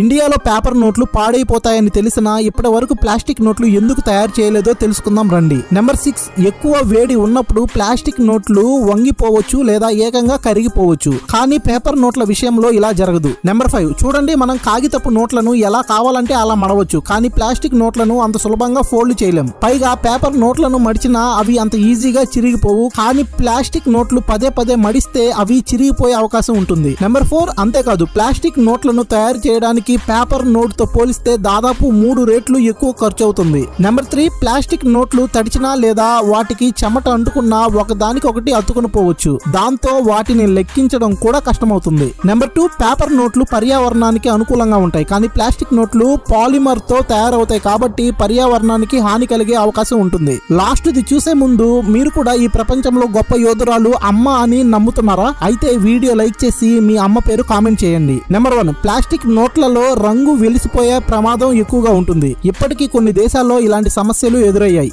ఇండియాలో పేపర్ నోట్లు పాడైపోతాయని తెలిసినా ఇప్పటి వరకు ప్లాస్టిక్ నోట్లు ఎందుకు తయారు చేయలేదో తెలుసుకుందాం రండి. నెంబర్ 6, ఎక్కువ వేడి ఉన్నప్పుడు ప్లాస్టిక్ నోట్లు వంగిపోవచ్చు లేదా ఏకంగా కరిగిపోవచ్చు. కానీ పేపర్ నోట్ల విషయంలో ఇలా జరగదు. నెంబర్ 5, చూడండి, మనం కాగితపు నోట్లను ఎలా కావాలంటే అలా మడవచ్చు, కానీ ప్లాస్టిక్ నోట్లను అంత సులభంగా ఫోల్డ్ చేయలేం. పైగా పేపర్ నోట్లను మడిచినా అవి అంత ఈజీగా చిరిగిపోవు, కానీ ప్లాస్టిక్ నోట్లు పదే పదే మడిస్తే అవి చిరిగిపోయే అవకాశం ఉంటుంది. నెంబర్ 4, అంతేకాదు, ప్లాస్టిక్ నోట్లను తయారు చేయడానికి పేపర్ నోట్ తో పోలిస్తే దాదాపు 3 రెట్లు ఎక్కువ ఖర్చు అవుతుంది. నెంబర్ 3, ప్లాస్టిక్ నోట్లు తడిచినా లేదా వాటికి చెమట అంటుకున్నా ఒకదానికొకటి అతుకుని పోవచ్చు. దాంతో వాటిని లెక్కించడం కూడా కష్టమవుతుంది. నెంబర్ 2, పేపర్ నోట్లు పర్యావరణానికి అనుకూలంగా ఉంటాయి, కానీ ప్లాస్టిక్ నోట్లు పాలిమర్ తో తయారవుతాయి కాబట్టి పర్యావరణానికి హాని కలిగే అవకాశం ఉంటుంది. లాస్ట్ ది చూసే ముందు మీరు కూడా ఈ ప్రపంచంలో గొప్ప యోధురాలు అమ్మ అని నమ్ముతున్నారా? అయితే వీడియో లైక్ చేసి మీ అమ్మ పేరు కామెంట్ చేయండి. నెంబర్ 1, ప్లాస్టిక్ నోట్ల రంగు వెలిసిపోయే ప్రమాదం ఎక్కువగా ఉంటుంది. ఇప్పటికీ కొన్ని దేశాల్లో ఇలాంటి సమస్యలు ఎదురయ్యాయి.